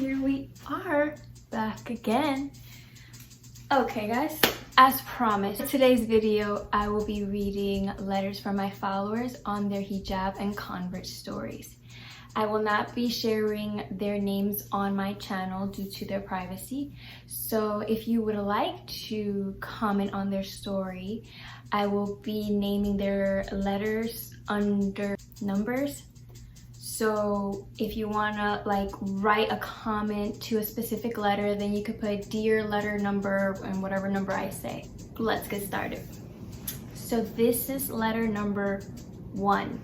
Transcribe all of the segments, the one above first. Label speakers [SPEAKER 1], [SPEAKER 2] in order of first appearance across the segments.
[SPEAKER 1] here we are back again. Okay guys, as promised, in today's video I will be reading letters from my followers on their hijab and convert stories. I will not be sharing their names on my channel due to their privacy, so if you would like to comment on their story, I will be naming their letters under numbers. So if you wanna write a comment to a specific letter, then you could put dear letter number and whatever number I say. Let's get started. So this is letter number 1.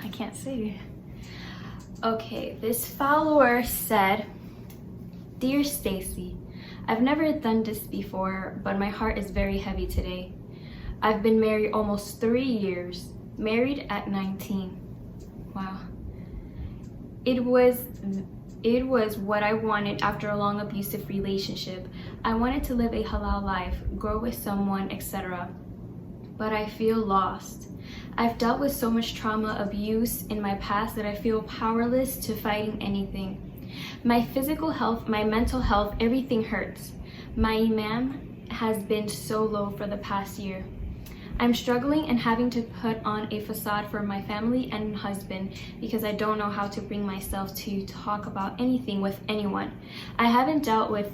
[SPEAKER 1] I can't see. Okay, this follower said, "Dear Stacy, I've never done this before, but my heart is very heavy today. I've been married almost 3 years, married at 19. Wow. It was what I wanted after a long abusive relationship. I wanted to live a halal life, grow with someone, etc. But I feel lost. I've dealt with so much trauma, abuse in my past that I feel powerless to fighting anything. My physical health, my mental health, everything hurts. My iman has been so low for the past year. I'm struggling and having to put on a facade for my family and husband because I don't know how to bring myself to talk about anything with anyone. I haven't dealt with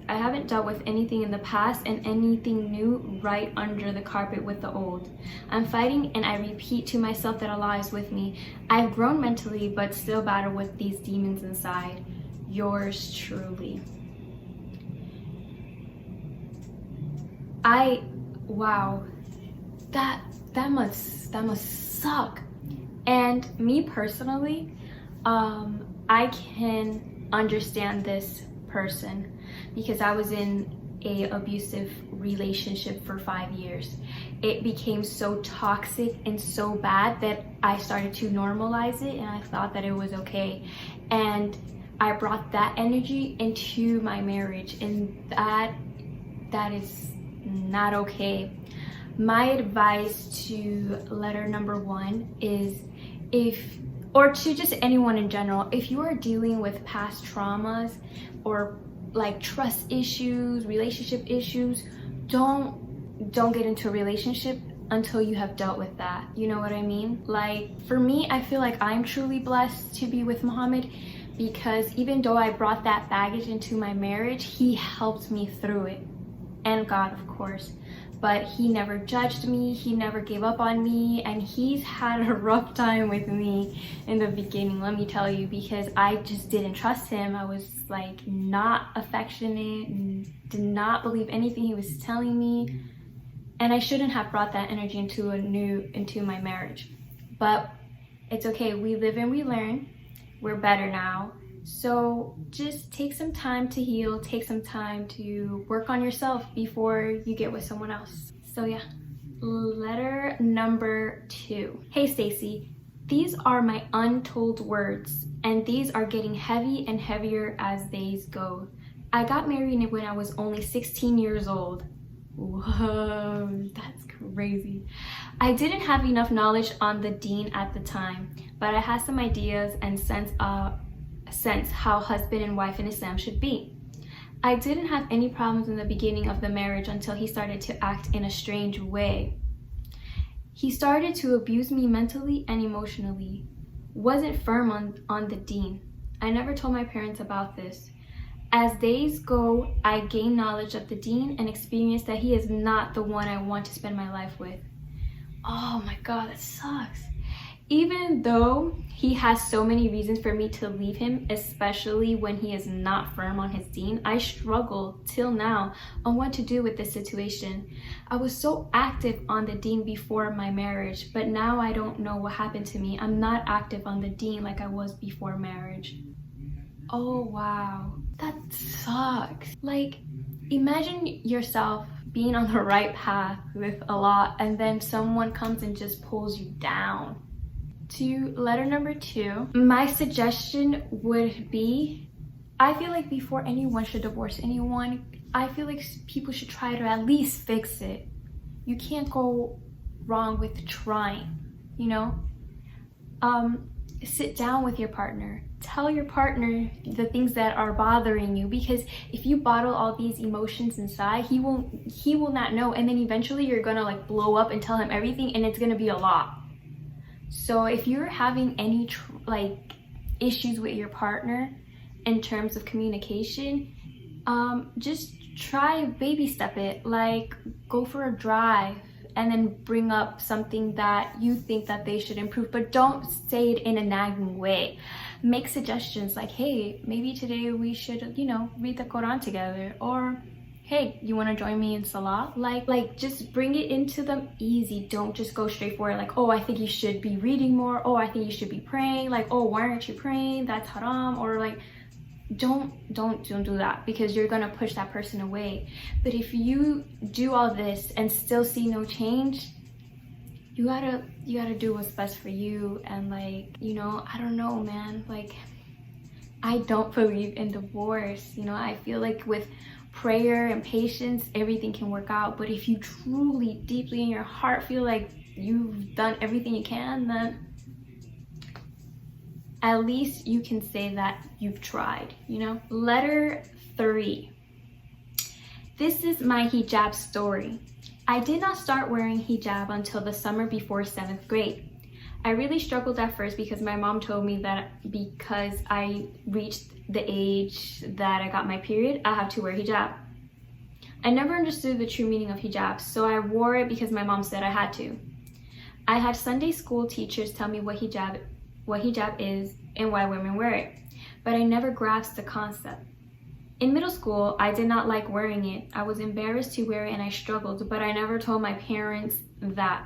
[SPEAKER 1] anything in the past, and anything new right under the carpet with the old. I'm fighting and I repeat to myself that Allah is with me. I've grown mentally but still battle with these demons inside. Yours truly." Wow. That must suck. And me personally, I can understand this person because I was in a abusive relationship for 5 years. It became so toxic and so bad that I started to normalize it, and I thought that it was okay. And I brought that energy into my marriage, and that is not okay. My advice to letter number 1 is or to just anyone in general, if you are dealing with past traumas or trust issues, relationship issues, don't get into a relationship until you have dealt with that. You know what I mean? For me, I feel like I'm truly blessed to be with Muhammad because even though I brought that baggage into my marriage, he helped me through it. And God, of course. But he never judged me, he never gave up on me, and he's had a rough time with me in the beginning, let me tell you, because I just didn't trust him. I was not affectionate and did not believe anything he was telling me, and I shouldn't have brought that energy into my marriage. But it's okay, we live and we learn. We're better now. So just take some time to heal, take some time to work on yourself before you get with someone else. So yeah, letter number 2. "Hey Stacy, these are my untold words, and these are getting heavy and heavier as days go. I got married when I was only 16 years old. Whoa, that's crazy. I didn't have enough knowledge on the deen at the time, but I had some ideas and sense how husband and wife in Islam should be. I didn't have any problems in the beginning of the marriage until he started to act in a strange way. He started to abuse me mentally and emotionally. Wasn't firm on the deen. I never told my parents about this. As days go, I gain knowledge of the deen and experience that he is not the one I want to spend my life with." Oh my God, that sucks. Even though he has so many reasons for me to leave him, especially when he is not firm on his deen, I struggle till now on what to do with this situation. I was so active on the deen before my marriage, but now I don't know what happened to me. I'm not active on the deen like I was before marriage. Oh wow, that sucks. Imagine yourself being on the right path with Allah, and then someone comes and just pulls you down. To letter number 2, my suggestion would be, I feel like before anyone should divorce anyone, I feel like people should try to at least fix it. You can't go wrong with trying, you know? Sit down with your partner, tell your partner the things that are bothering you, because if you bottle all these emotions inside, he will not know, and then eventually you're gonna like blow up and tell him everything, and it's gonna be a lot. So if you're having any issues with your partner in terms of communication, just try baby step it, like go for a drive and then bring up something that you think that they should improve, but don't say it in a nagging way. Make suggestions like, hey, maybe today we should, you know, read the Quran together, or hey, you want to join me in salah? Like just bring it into them easy. Don't just go straight for it like, oh, I think you should be reading more, oh, I think you should be praying, like, oh, why aren't you praying, that's haram, or like, don't do that, because you're gonna push that person away. But if you do all this and still see no change, you gotta do what's best for you. And like, you know, I don't know, man, like, I don't believe in divorce. You know, I feel like with prayer and patience, everything can work out. But if you truly deeply in your heart feel like you've done everything you can, then at least you can say that you've tried, you know? Letter 3. This is my hijab story. I did not start wearing hijab until the summer before 7th grade. I really struggled at first because my mom told me that because I reached the age that I got my period, I have to wear hijab. I never understood the true meaning of hijab, so I wore it because my mom said I had to. I had Sunday school teachers tell me what hijab is and why women wear it, but I never grasped the concept. In middle school, I did not like wearing it. I was embarrassed to wear it and I struggled, but I never told my parents that.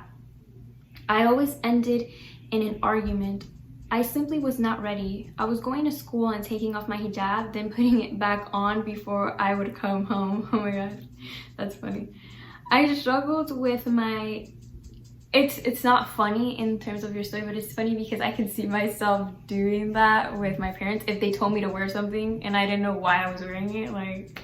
[SPEAKER 1] I always ended in an argument. I simply was not ready. I was going to school and taking off my hijab, then putting it back on before I would come home. Oh my gosh, that's funny. I struggled with my... It's not funny in terms of your story, but it's funny because I can see myself doing that with my parents if they told me to wear something and I didn't know why I was wearing it. Like,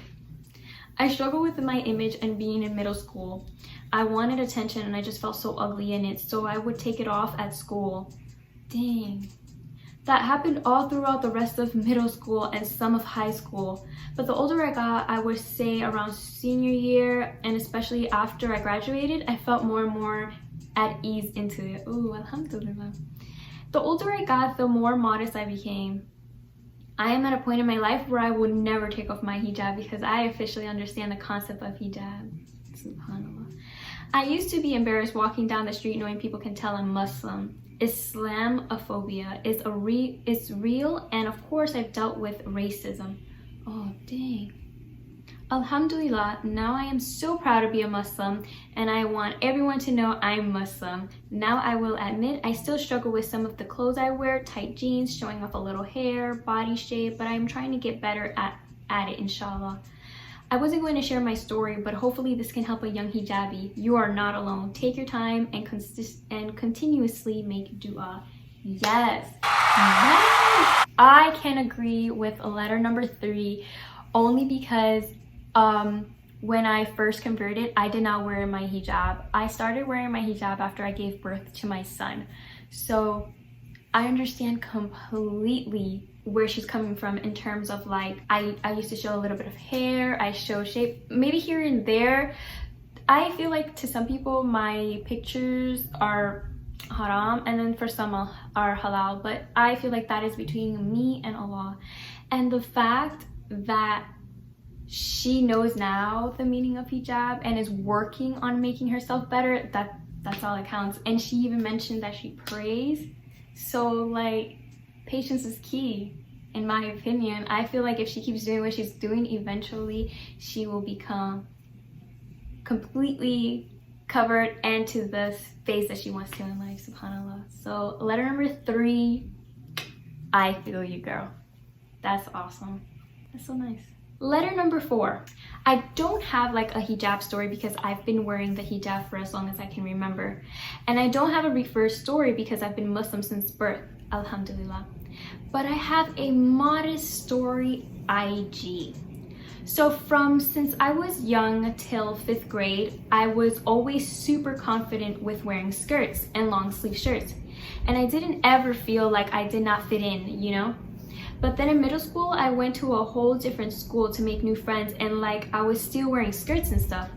[SPEAKER 1] I struggled with my image and being in middle school. I wanted attention and I just felt so ugly in it, so I would take it off at school. Dang. That happened all throughout the rest of middle school and some of high school. But the older I got, I would say around senior year, and especially after I graduated, I felt more and more at ease into it. Ooh, alhamdulillah. The older I got, the more modest I became. I am at a point in my life where I would never take off my hijab because I officially understand the concept of hijab. SubhanAllah. I used to be embarrassed walking down the street knowing people can tell I'm Muslim. Islamophobia is real, and of course I've dealt with racism. Oh, dang. Alhamdulillah, now I am so proud to be a Muslim, and I want everyone to know I'm Muslim. Now I will admit I still struggle with some of the clothes I wear, tight jeans, showing off a little hair, body shape, but I'm trying to get better at it, inshallah. I wasn't going to share my story, but hopefully this can help a young hijabi. You are not alone. Take your time and continuously make dua. Yes. Yes. I can agree with letter number 3 only because when I first converted, I did not wear my hijab. I started wearing my hijab after I gave birth to my son. So I understand completely where she's coming from in terms of like, I used to show a little bit of hair, I show shape, maybe here and there. I feel like to some people my pictures are haram and then for some are halal, but I feel like that is between me and Allah. And the fact that she knows now the meaning of hijab and is working on making herself better, that's all that counts. And she even mentioned that she prays. So like, patience is key, in my opinion. I feel like if she keeps doing what she's doing, eventually she will become completely covered and to the face that she wants to in life, subhanAllah. So letter number 3, I feel you, girl. That's awesome. That's so nice. Letter number 4. I don't have like a hijab story because I've been wearing the hijab for as long as I can remember. And I don't have a reverse story because I've been Muslim since birth, alhamdulillah. But I have a modest story IG. So since I was young till 5th grade, I was always super confident with wearing skirts and long sleeve shirts. And I didn't ever feel like I did not fit in, you know? But then in middle school, I went to a whole different school to make new friends, and like I was still wearing skirts and stuff.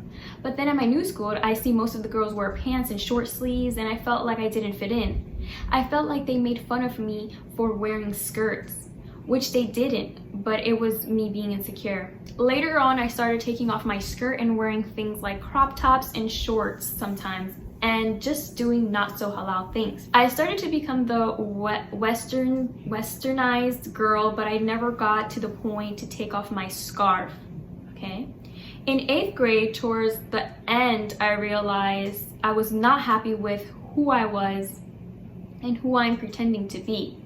[SPEAKER 1] But then at my new school, I see most of the girls wear pants and short sleeves, and I felt like I didn't fit in. I felt like they made fun of me for wearing skirts, which they didn't, but it was me being insecure. Later on, I started taking off my skirt and wearing things like crop tops and shorts sometimes, and just doing not so halal things. I started to become the westernized girl, but I never got to the point to take off my scarf, okay? In 8th grade, towards the end, I realized I was not happy with who I was and who I'm pretending to be.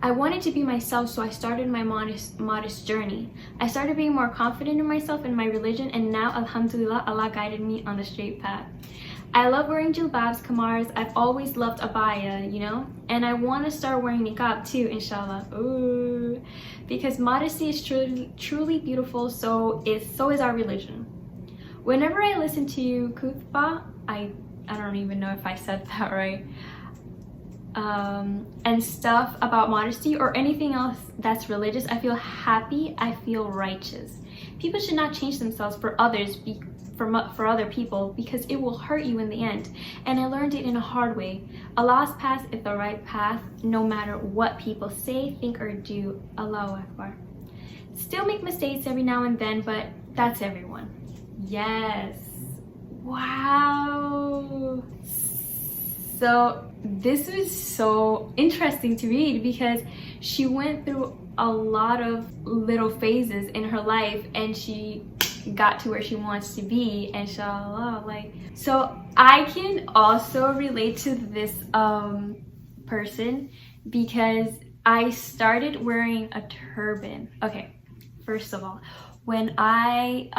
[SPEAKER 1] I wanted to be myself, so I started my modest journey. I started being more confident in myself and my religion, and now, alhamdulillah, Allah guided me on the straight path. I love wearing jilbabs, kamars. I've always loved abaya, you know? And I want to start wearing niqab too, inshallah. Ooh. Because modesty is truly beautiful, so is our religion. Whenever I listen to khutbah, I don't even know if I said that right, and stuff about modesty or anything else that's religious, I feel happy, I feel righteous. People should not change themselves for others, for other people, because it will hurt you in the end. And I learned it in a hard way. Allah's path is the right path, no matter what people say, think, or do. Allahu Akbar. Still make mistakes every now and then, but that's everyone. Yes. Wow. So this was so interesting to read, because she went through a lot of little phases in her life, and she got to where she wants to be, inshallah. Like, so I can also relate to this person, because I started wearing a turban. Okay, first of all, when I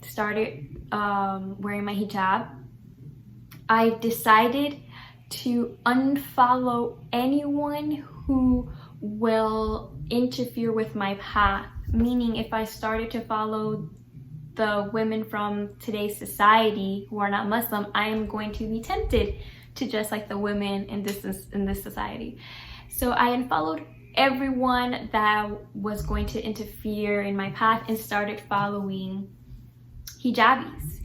[SPEAKER 1] started wearing my hijab, I decided to unfollow anyone who will interfere with my path. Meaning, if I started to follow the women from today's society who are not Muslim, I am going to be tempted to dress like the women in this society. So I unfollowed everyone that was going to interfere in my path and started following hijabis.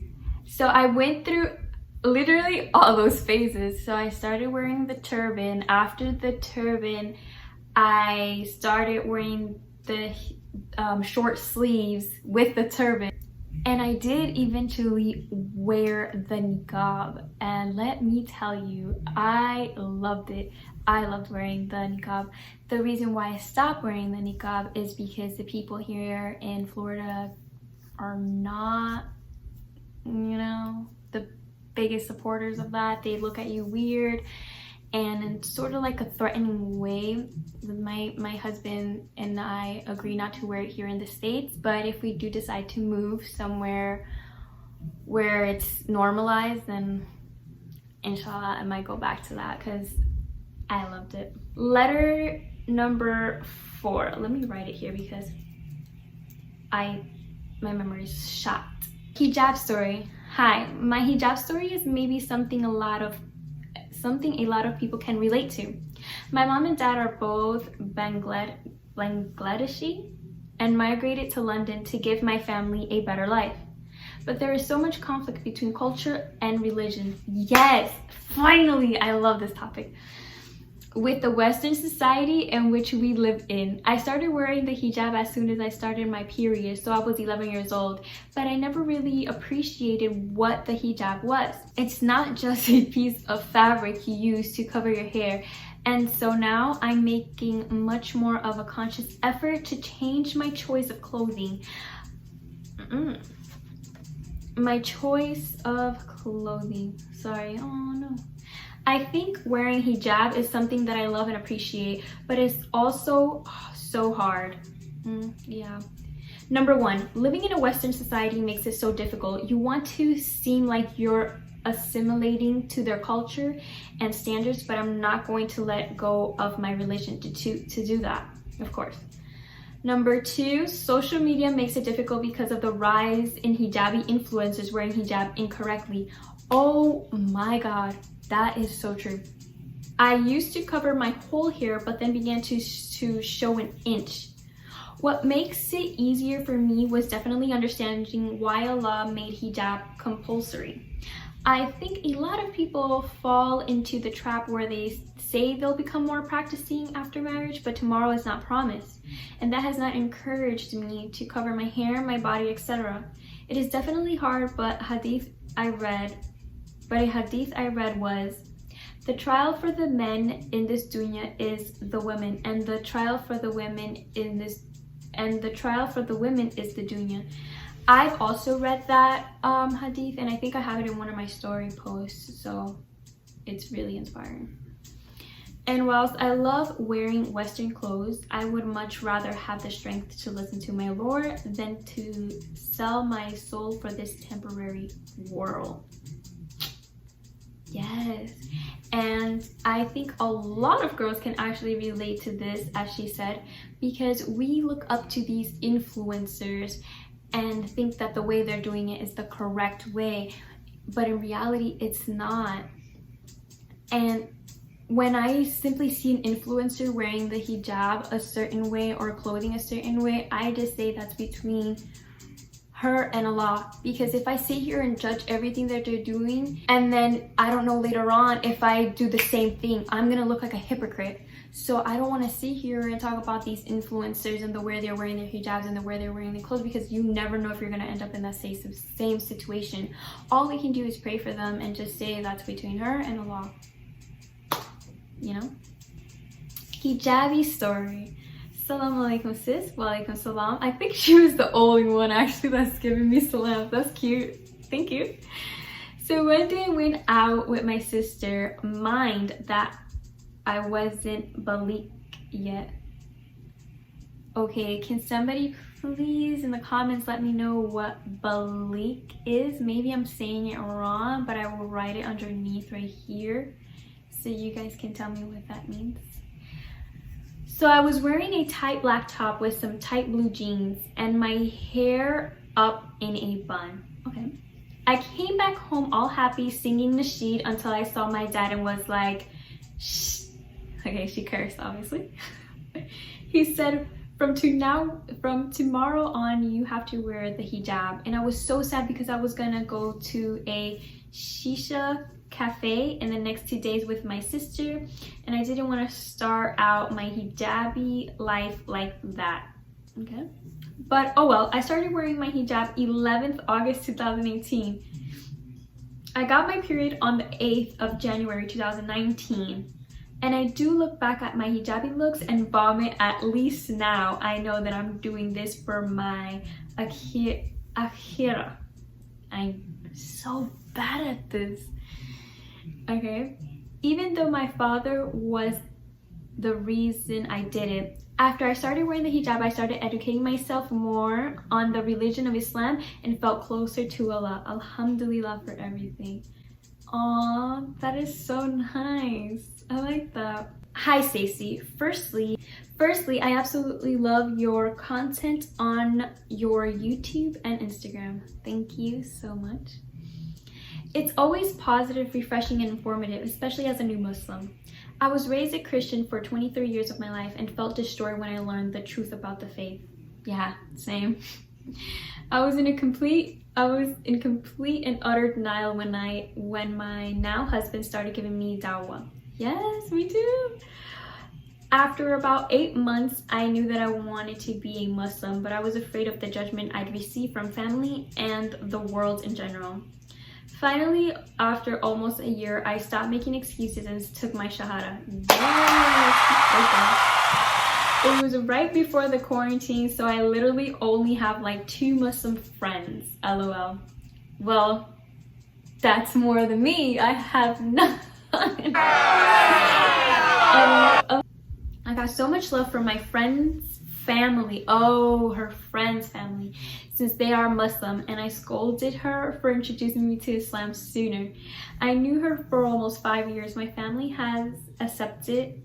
[SPEAKER 1] So I went through literally all those phases. So I started wearing the turban. After the turban, I started wearing the short sleeves with the turban. And I did eventually wear the niqab, and let me tell you, I loved it. I loved wearing the niqab. The reason why I stopped wearing the niqab is because the people here in Florida are not, you know, the biggest supporters of that. They look at you weird, and in sort of like a threatening way. My husband and I agree not to wear it here in the States, but if we do decide to move somewhere where it's normalized, then inshallah I might go back to that, because I loved it. Letter number 4. Let me write it here because my memory is shot. Hijab story. Hi, my hijab story is maybe something a lot of people can relate to. My mom and dad are both Bangladeshi and migrated to London to give my family a better life. But there is so much conflict between culture and religion. Yes, finally, I love this topic. With the Western society in which we live in. I started wearing the hijab as soon as I started my period, so I was 11 years old, but I never really appreciated what the hijab was. It's not just a piece of fabric you use to cover your hair, and so now I'm making much more of a conscious effort to change my choice of clothing. My choice of clothing. Sorry, oh no. I think wearing hijab is something that I love and appreciate, but it's also so hard. Yeah. Number 1, living in a Western society makes it so difficult. You want to seem like you're assimilating to their culture and standards, but I'm not going to let go of my religion to do that, of course. Number 2, social media makes it difficult because of the rise in hijabi influencers wearing hijab incorrectly. Oh my God. That is so true. I used to cover my whole hair, but then began to show an inch. What makes it easier for me was definitely understanding why Allah made hijab compulsory. I think a lot of people fall into the trap where they say they'll become more practicing after marriage, but tomorrow is not promised. And that has not encouraged me to cover my hair, my body, etc. It is definitely hard, but a hadith I read was, the trial for the men in this dunya is the women, and the trial for the women is the dunya. I've also read that hadith, and I think I have it in one of my story posts, so it's really inspiring. And whilst I love wearing Western clothes, I would much rather have the strength to listen to my Lord than to sell my soul for this temporary world. Yes, and I think a lot of girls can actually relate to this, as she said, because we look up to these influencers and think that the way they're doing it is the correct way, but in reality it's not. And when I simply see an influencer wearing the hijab a certain way or clothing a certain way, I just say that's between her and Allah. Because if I sit here and judge everything that they're doing, and then I don't know later on if I do the same thing, I'm gonna look like a hypocrite. So I don't want to sit here and talk about these influencers and the way they're wearing their hijabs and the way they're wearing their clothes, because you never know if you're going to end up in that same situation. All we can do is pray for them and just say that's between her and Allah. You know? Hijabi story. Assalamu alaikum sis. Wa alaikum salam. I think she was the only one actually that's giving me salam. That's cute. Thank you. So one day I went out with my sister. Mind that I wasn't balik yet. Okay, can somebody please in the comments let me know what balik is? Maybe I'm saying it wrong, but I will write it underneath right here so you guys can tell me what that means. So I was wearing a tight black top with some tight blue jeans and my hair up in a bun. Okay. I came back home all happy singing nasheed until I saw my dad and was like, shh. Okay, she cursed obviously. He said, from tomorrow on you have to wear the hijab. And I was so sad because I was gonna go to a shisha cafe in the next 2 days with my sister, and I didn't want to start out my hijabi life like that. Okay, but oh well. I started wearing my hijab 11th August 2018. I got my period on the 8th of January 2019. And I do look back at my hijabi looks and vomit. At least now I know that I'm doing this for my akhira. I'm so bad at this. Okay, even though my father was the reason I did it, after I started wearing the hijab, I started educating myself more on the religion of Islam and felt closer to Allah. Alhamdulillah for everything. Aw, that is so nice. I like that. Hi Stacey. Firstly, I absolutely love your content on your YouTube and Instagram. Thank you so much. It's always positive, refreshing, and informative, especially as a new Muslim. I was raised a Christian for 23 years of my life and felt destroyed when I learned the truth about the faith. Yeah, same. I was in complete and utter denial when my now husband started giving me dawah. Yes, me too. After about 8 months, I knew that I wanted to be a Muslim, but I was afraid of the judgment I'd receive from family and the world in general. Finally, after almost a year, I stopped making excuses and took my shahada. Yes! Okay. It was right before the quarantine, so I literally only have like 2 Muslim friends. LOL. Well, that's more than me. I have none. I got so much love from my friend's family. Oh, her friend's family, since they are Muslim, and I scolded her for introducing me to Islam sooner. I knew her for almost 5 years. My family has accepted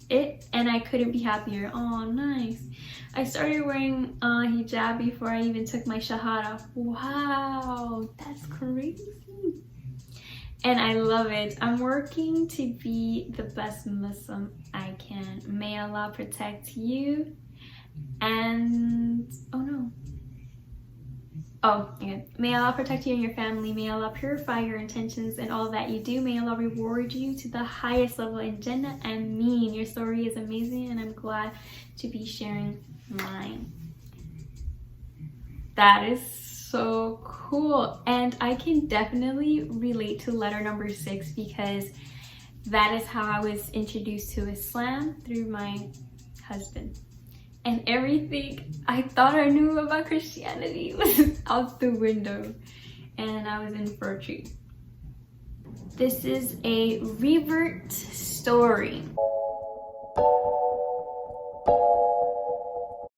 [SPEAKER 1] it and I couldn't be happier. Oh, nice. I started wearing hijab before I even took my shahada. Wow, that's crazy. and I love it. I'm working to be the best Muslim I can. May Allah protect you and may Allah protect you and your family. May Allah purify your intentions and all that you do. May Allah reward you to the highest level in Jannah. Ameen. Your story is amazing and I'm glad to be sharing mine. That is so cool, and I can definitely relate to letter number 6 because that is how I was introduced to Islam, through my husband. And everything I thought I knew about Christianity was out the window, and I was in for a treat. This is a revert story.